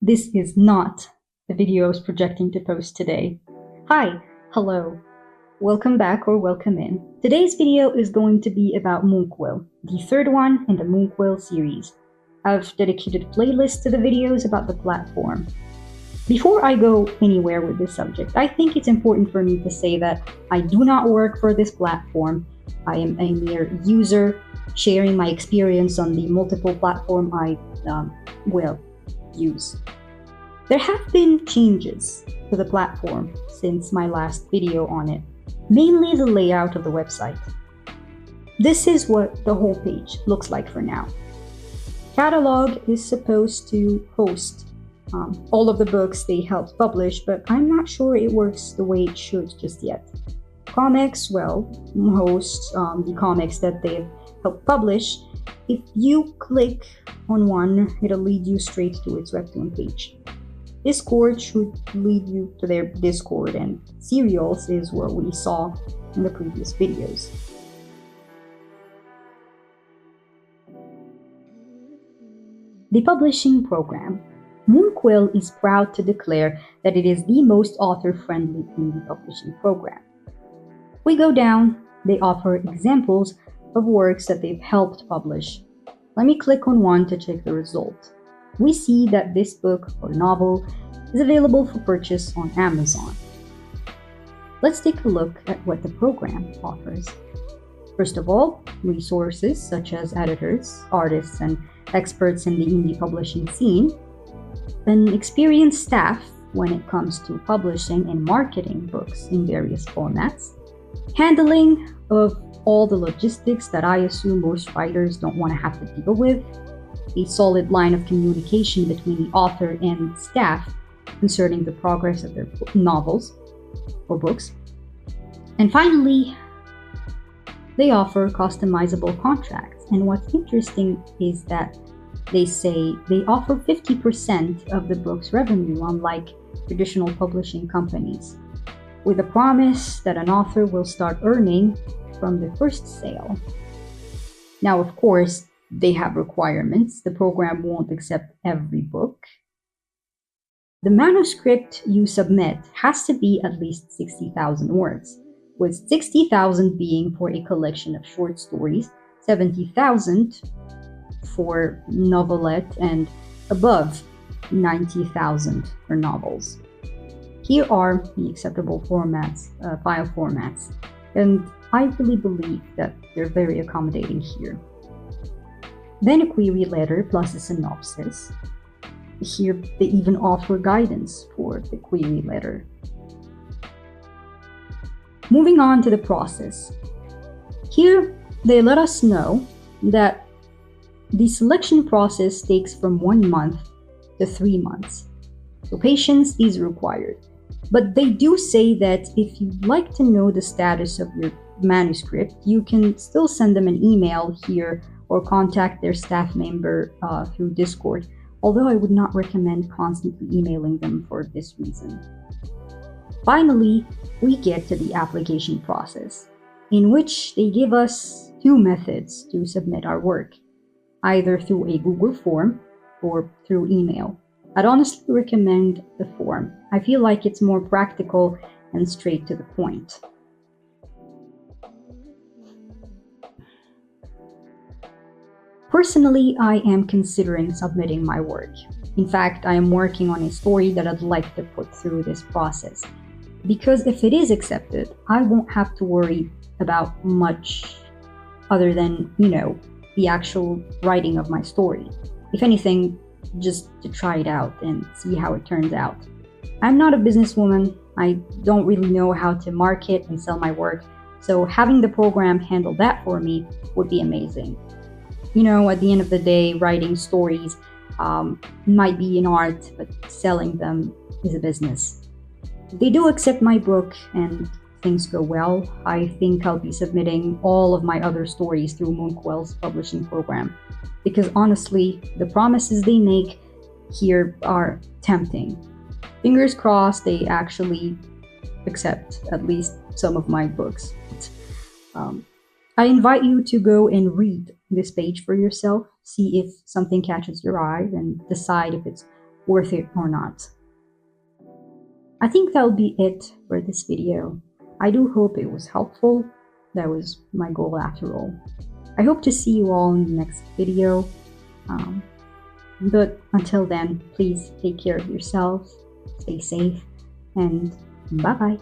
This is not the video I was projecting to post today. Hi, hello, welcome back or welcome in. Today's video is going to be about MoonQuill, the third one in the MoonQuill series. I've dedicated playlists to the videos about the platform. Before I go anywhere with this subject, I think it's important for me to say that I do not work for this platform. I am a mere user sharing my experience on the multiple platform I will use. There have been changes to the platform since my last video on it, mainly the layout of the website. This is what the whole page looks like for now. Catalog is supposed to host all of the books they helped publish, but I'm not sure it works the way it should just yet. Comics, well, host the comics that they've helped publish. If you click on one, it'll lead you straight to its webtoon page. Discord should lead you to their Discord, and serials is what we saw in the previous videos. The publishing program. MoonQuill is proud to declare that it is the most author-friendly indie publishing program. We go down, they offer examples of works that they've helped publish. Let me click on one to check the result. We see that this book or novel is available for purchase on Amazon. Let's take a look at what the program offers. First of all, resources such as editors, artists, and experts in the indie publishing scene, an experienced staff when it comes to publishing and marketing books in various formats, handling of all the logistics that I assume most writers don't want to have to deal with, a solid line of communication between the author and staff concerning the progress of their novels or books, and finally, they offer customizable contracts. And what's interesting is that they say they offer 50% of the book's revenue, unlike traditional publishing companies, with a promise that an author will start earning from the first sale. Now, of course, they have requirements. The program won't accept every book. The manuscript you submit has to be at least 60,000 words, with 60,000 being for a collection of short stories, 70,000 for novelette, and above 90,000 for novels. Here are the acceptable formats, file formats, and I really believe that they're very accommodating here. Then a query letter plus a synopsis. Here they even offer guidance for the query letter. Moving on to the process. Here they let us know that the selection process takes from 1 month to 3 months. So patience is required. But they do say that if you'd like to know the status of your manuscript, you can still send them an email here or contact their staff member through Discord, although I would not recommend constantly emailing them for this reason. Finally, we get to the application process, in which they give us 2 methods to submit our work, either through a Google form or through email. I'd honestly recommend the form. I feel like it's more practical and straight to the point. Personally, I am considering submitting my work. In fact, I am working on a story that I'd like to put through this process. Because if it is accepted, I won't have to worry about much other than, the actual writing of my story. If anything, just to try it out and see how it turns out. I'm not a businesswoman. I don't really know how to market and sell my work, so having the program handle that for me would be amazing. At the end of the day, writing stories might be an art, but selling them is a business. If they do accept my book and things go well, I think I'll be submitting all of my other stories through MoonQuill's publishing program. Because honestly, the promises they make here are tempting. Fingers crossed they actually accept at least some of my books. I invite you to go and read this page for yourself, see if something catches your eye, and decide if it's worth it or not. I think that'll be it for this video. I do hope it was helpful. That was my goal after all. I hope to see you all in the next video. But until then, please take care of yourselves, stay safe, and bye-bye.